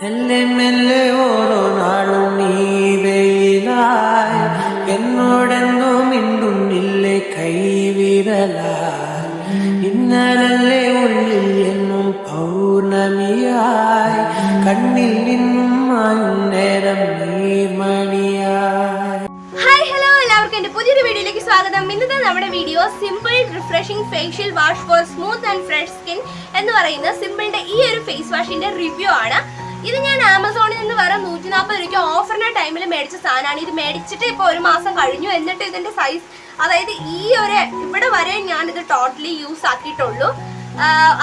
മെല്ലെ മെല്ലെ ഓരോ നാളും നീ വെയിലായി എന്നോടെന്തോ മിണ്ടുന്നില്ലേ കൈവിരലായി ഇന്നലല്ലേ ഉള്ളിൽ എന്നും പൗർണമിയായി കണ്ണിൽ നിന്നും നേരം നീർമണിയായി. ഹായ് ഹലോ, എല്ലാവർക്കും എന്റെ പുതിയൊരു വീഡിയോയിലേക്ക് സ്വാഗതം. ഇന്നത്തെ നമ്മുടെ video simple refreshing facial wash for smooth and fresh skin എന്ന് പറയുന്ന സിമ്പിളിന്റെ ഈ ഒരു ഫേസ് വാഷിന്റെ റിവ്യൂ ആണ്. ഇത് ഞാൻ ആമസോണിൽ നിന്ന് വെറും 140 രൂപയ്ക്ക് ഓഫറിന്റെ ടൈമിൽ മേടിച്ച സാധനമാണ്. ഇത് മേടിച്ചിട്ട് ഇപ്പോൾ ഒരു മാസം കഴിഞ്ഞു. എന്നിട്ട് ഇതിന്റെ സൈസ്, അതായത് ഈ ഒരു ഇവിടെ വരെ ഞാൻ ഇത് ടോട്ടലി യൂസ് ആക്കിയിട്ടുള്ളൂ.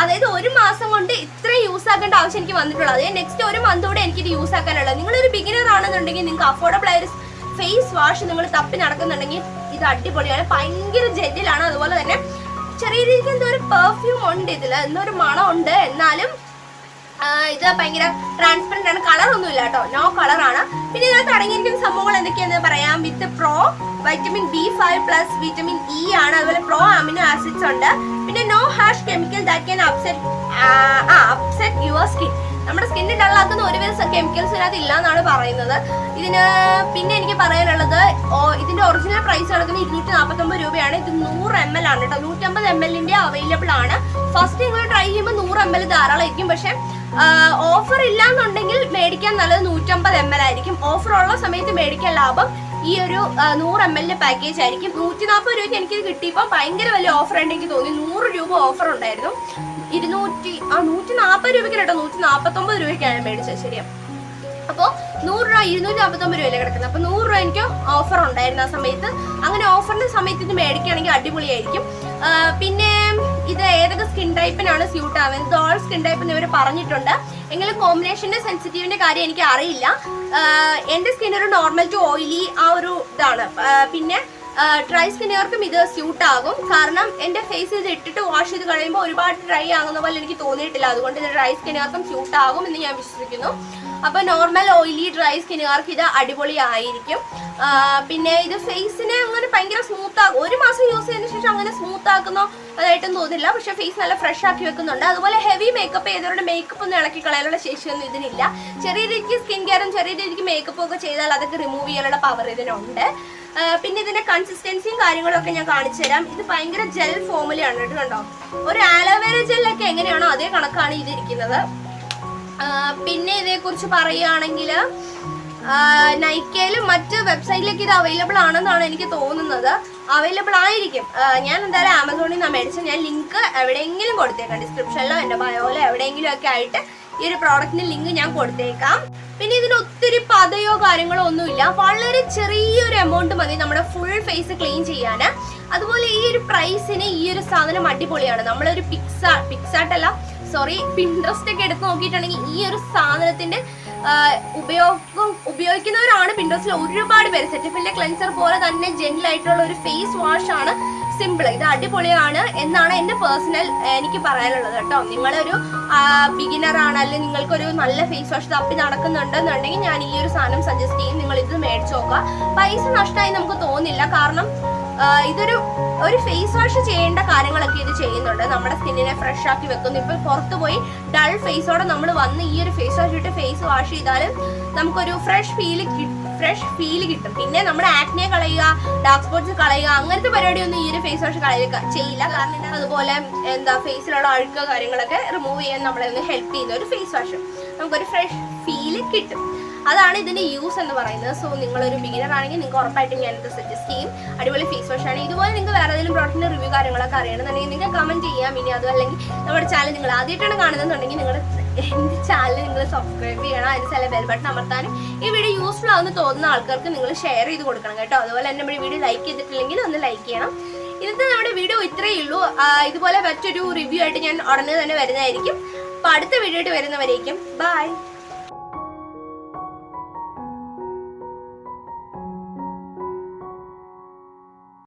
അതായത് ഒരു മാസം കൊണ്ട് ഇത്രയും യൂസ് ആക്കേണ്ട ആവശ്യം എനിക്ക് വന്നിട്ടുള്ളൂ. അതായത് നെക്സ്റ്റ് ഒരു മന്ത് കൂടെ എനിക്കിത് യൂസ് ആക്കാനുള്ളത്. നിങ്ങളൊരു ബിഗിനർ ആണെന്നുണ്ടെങ്കിൽ നിങ്ങൾക്ക് അഫോർഡബിൾ ആയ ഒരു ഫേസ് വാഷ് നിങ്ങൾ തപ്പി നടക്കുന്നുണ്ടെങ്കിൽ ഇത് അടിപൊളിയാണ്. ഭയങ്കര ജെല്ലിലാണ്. അതുപോലെ തന്നെ ചെറിയ രീതിക്ക് എന്തോ ഒരു പെർഫ്യൂം ഉണ്ട്, ഇതിൽ എന്തോ ഒരു മണം ഉണ്ട്. എന്നാലും ഇത് ഭയങ്കര ട്രാൻസ്പെറന്റ് ആണ്. കളർ ഒന്നും ഇല്ല കേട്ടോ, നോ കളറാണ്. പിന്നെ ഇതിനകത്ത് അടങ്ങിയിരിക്കുന്ന സംഭവങ്ങൾ എന്തൊക്കെയാണെന്ന് പറയാം. With pro vitamin B5 plus vitamin E ആണ്. അതുപോലെ പ്രോ അമിനോ ആസിഡ്സ് ഉണ്ട്. പിന്നെ no harsh chemical that can upset your skin. നമ്മുടെ സ്കിന്നിൽ ഡള്ളാക്കുന്ന ഒരുവിധ കെമിക്കൽസ് ഇതിനകത്ത് ഇല്ല എന്നാണ് പറയുന്നത്. ഇതിന് പിന്നെ എനിക്ക് പറയാനുള്ളത്, ഇതിന്റെ ഒറിജിനൽ പ്രൈസ് കിടക്കുന്നത് 249 രൂപയാണ്. ഇത് 100 ml ആണ് കേട്ടോ. 150 ml അവൈലബിൾ ആണ്. ഫസ്റ്റ് നിങ്ങൾ ട്രൈ ചെയ്യുമ്പോൾ 100 ml ധാരാളമായിരിക്കും. പക്ഷെ ഓഫർ ഇല്ല എന്നുണ്ടെങ്കിൽ മേടിക്കാൻ നല്ലത് 150 ml ആയിരിക്കും. ഓഫർ ഉള്ള സമയത്ത് മേടിക്കാൻ ലാഭം ഈ ഒരു 100 ml പാക്കേജ് ആയിരിക്കും. 140 രൂപയ്ക്ക് എനിക്കിത് കിട്ടിയപ്പോൾ ഭയങ്കര വലിയ ഓഫർ ഉണ്ട് എനിക്ക് തോന്നി. 100 രൂപ ഓഫർ ഉണ്ടായിരുന്നു. 140 രൂപയ്ക്ക് കേട്ടോ, 149 രൂപയ്ക്കാണ് മേടിച്ചത്. ശരിയാ. അപ്പോൾ 100 രൂപ 249 രൂപയല്ലേ കിടക്കുന്നത്. അപ്പോൾ 100 രൂപ എനിക്ക് ഓഫർ ഉണ്ടായിരുന്നു ആ സമയത്ത്. അങ്ങനെ ഓഫറിന്റെ സമയത്ത് ഇത് മേടിക്കുകയാണെങ്കിൽ അടിപൊളിയായിരിക്കും. പിന്നെ ഇത് ഏതൊക്കെ സ്കിൻ ടൈപ്പിനാണ് സ്യൂട്ട് ആവുന്നത്, ഓൾ സ്കിൻ ടൈപ്പ് എന്ന് ഇവർ പറഞ്ഞിട്ടുണ്ട്. എങ്കിലും കോമ്പിനേഷന്റെ സെൻസിറ്റീവിന്റെ കാര്യം എനിക്ക് അറിയില്ല. എന്റെ സ്കിൻ ഒരു നോർമൽ ടു ഓയിലി ആ ഒരു ഇതാണ്. പിന്നെ ഡ്രൈ സ്കിന്നുകാർക്കും ഇത് സ്യൂട്ട് ആകും. കാരണം എൻ്റെ ഫേസ് ഇത് ഇട്ടിട്ട് വാഷ് ചെയ്ത് കഴിയുമ്പോൾ ഒരുപാട് ഡ്രൈ ആകുന്ന പോലെ എനിക്ക് തോന്നിയിട്ടില്ല. അതുകൊണ്ട് ഇത് ഡ്രൈ സ്കിന്നുകാർക്കും സ്യൂട്ട് ആകും എന്ന് ഞാൻ വിശ്വസിക്കുന്നു. അപ്പോൾ നോർമൽ ഓയിലി ഡ്രൈ സ്കിന്നുകാർക്ക് ഇത് അടിപൊളിയായിരിക്കും. പിന്നെ ഇത് ഫേസിനെ അങ്ങനെ ഭയങ്കര സ്മൂത്ത് ആകും. ഒരു മാസം യൂസ് ചെയ്തതിന് ശേഷം അങ്ങനെ സ്മൂത്ത് ആക്കുന്നോ അതായിട്ടും തോന്നില്ല. പക്ഷെ ഫേസ് നല്ല ഫ്രഷ് ആക്കി വെക്കുന്നുണ്ട്. അതുപോലെ ഹെവി മേക്കപ്പ് ചെയ്തവരുടെ മേക്കപ്പ് ഒന്നും ഇളക്കി കളയാനുള്ള ശേഷിയൊന്നും ഇതിനില്ല. ചെറിയ രീതിക്ക് സ്കിൻ കെയറും ചെറിയ രീതിക്ക് മേക്കപ്പും ഒക്കെ ചെയ്താൽ അതൊക്കെ റിമൂവ് ചെയ്യാനുള്ള പവർ ഇതിനുണ്ട്. പിന്നെ ഇതിന്റെ കൺസിസ്റ്റൻസിയും കാര്യങ്ങളൊക്കെ ഞാൻ കാണിച്ചു തരാം. ഇത് ഭയങ്കര ജെൽ ഫോമിലാണ് കേട്ടോ. കണ്ടോ, ഒരു ആലോവേര ജെല്ലൊക്കെ എങ്ങനെയാണോ അതേ കണക്കാണ് ഇതിരിക്കുന്നത്. പിന്നെ ഇതേക്കുറിച്ച് പറയുകയാണെങ്കിൽ നൈക്കയിലും മറ്റ് വെബ്സൈറ്റിലേക്ക് ഇത് അവൈലബിൾ ആണെന്നാണ് എനിക്ക് തോന്നുന്നത്. അവൈലബിൾ ആയിരിക്കും. ഞാൻ എന്തായാലും ആമസോണിൽ നിന്നാണ് മേടിച്ചത്. ഞാൻ ലിങ്ക് എവിടെയെങ്കിലും കൊടുത്തേക്കാം, ഡിസ്ക്രിപ്ഷനിലോ എൻ്റെ ബയോയിലോ എവിടെയെങ്കിലും ഒക്കെ ആയിട്ട് ഈ ഒരു പ്രോഡക്റ്റിന്റെ ലിങ്ക് ഞാൻ കൊടുത്തേക്കാം. പിന്നെ ഇതിന് ഒത്തിരി പതയോ കാര്യങ്ങളോ ഒന്നുമില്ല. വളരെ ചെറിയൊരു എമൗണ്ട് മതി നമ്മുടെ ഫുൾ ഫേസ് ക്ലീൻ ചെയ്യാൻ. അതുപോലെ ഈ ഒരു പ്രൈസിന് ഈ ഒരു സാധനം അടിപൊളിയാണ്. നമ്മളൊരു പിൻട്രസ്റ്റ് ഒക്കെ എടുത്ത് നോക്കിയിട്ടുണ്ടെങ്കിൽ ഈ ഒരു സാധനത്തിന്റെ ഉപയോഗിക്കുന്നവരാണ് പിൻട്രസ്റ്റിൽ ഒരുപാട് പേര്. സെറ്റഫിലിന്റെ ക്ലെൻസർ പോലെ തന്നെ ജെന്റിൽ ആയിട്ടുള്ള ഒരു ഫേസ് വാഷ് ആണ് സിമ്പിൾ. ഇത് അടിപൊളിയാണ് എന്നാണ് എൻ്റെ പേഴ്സണൽ എനിക്ക് പറയാനുള്ളത് കേട്ടോ. നിങ്ങളൊരു ബിഗിനർ ആണ്, അല്ലെങ്കിൽ നിങ്ങൾക്കൊരു നല്ല ഫേസ് വാഷ് തപ്പി നടക്കുന്നുണ്ടെന്നുണ്ടെങ്കിൽ ഞാൻ ഈ ഒരു സാധനം സജസ്റ്റ് ചെയ്യും. നിങ്ങൾ ഇത് മേടിച്ചു നോക്കുക. പൈസ നഷ്ടമായി നമുക്ക് തോന്നില്ല. കാരണം ഇതൊരു ഫേസ് വാഷ് ചെയ്യേണ്ട കാര്യങ്ങളൊക്കെ ഇത് ചെയ്യുന്നുണ്ട്. നമ്മുടെ സ്കിന്നിനെ ഫ്രഷ് ആക്കി വെക്കുന്നു. ഇപ്പൊ പുറത്തു പോയി ഡൾ ഫേസോടെ നമ്മൾ വന്ന് ഈ ഒരു ഫേസ് വാഷ് ഇട്ട് ഫേസ് വാഷ് ചെയ്താലും നമുക്കൊരു ഫ്രഷ് ഫീൽ കിട്ടും. പിന്നെ നമ്മുടെ ആക്നെ കളയുക, ഡാർക്ക് സ്പോട്ട്സ് കളയുക, അങ്ങനത്തെ പരിപാടിയൊന്നും ഈ ഒരു ഫേസ് വാഷ് ചെയ്യില്ല. കാരണം അതുപോലെ ഫേസിലുള്ള അഴുക്ക കാര്യങ്ങളൊക്കെ റിമൂവ് ചെയ്യാൻ നമ്മളെ ഒന്ന് ഹെൽപ്പ് ചെയ്യുന്ന ഒരു ഫേസ് വാഷ്. നമുക്കൊരു ഫ്രഷ് ഫീല് കിട്ടും. അതാണ് ഇതിന്റെ യൂസ് എന്ന് പറയുന്നത്. സോ നിങ്ങളൊരു ബിഗിനർ ആണെങ്കിൽ നിങ്ങൾക്ക് ഉറപ്പായിട്ടും ഞാനിത് സജസ്റ്റ് ചെയ്യും. അടിപൊളി ഫേസ് വാഷ് ആണ്. ഇതുപോലെ നിങ്ങൾക്ക് വേറെ ഏതെങ്കിലും പ്രോഡക്റ്റിന്റെ റിവ്യൂ കാര്യങ്ങളൊക്കെ അറിയണമെന്നുണ്ടെങ്കിൽ നിങ്ങൾക്ക് കമന്റ് ചെയ്യാം. ഇനി അതല്ലെങ്കിൽ നമ്മുടെ ചാനൽ നിങ്ങൾ ആദ്യമായിട്ടാണ് കാണുന്നുണ്ടെങ്കിൽ നിങ്ങളുടെ എൻ്റെ ചാനൽ നിങ്ങൾ സബ്സ്ക്രൈബ് ചെയ്യണം. അതിന് ബെൽ ബട്ടൺ അമർത്താനും ഈ വീഡിയോ യൂസ്ഫുൾ ആവുന്ന തോന്നുന്ന ആൾക്കാർക്ക് നിങ്ങൾ ഷെയർ ചെയ്ത് കൊടുക്കണം കേട്ടോ. അതുപോലെ തന്നെ നമ്മുടെ വീഡിയോ ലൈക്ക് ചെയ്തിട്ടില്ലെങ്കിൽ ഒന്ന് ലൈക്ക് ചെയ്യണം. ഇന്നത്തെ നമ്മുടെ വീഡിയോ ഇത്രയേ ഉള്ളൂ. ഇതുപോലെ മറ്റൊരു റിവ്യൂ ആയിട്ട് ഞാൻ ഉടനെ തന്നെ വരുന്നതായിരിക്കും. അപ്പോൾ അടുത്ത വീഡിയോ ആയിട്ട് വരുന്നവരേക്കും ബൈ.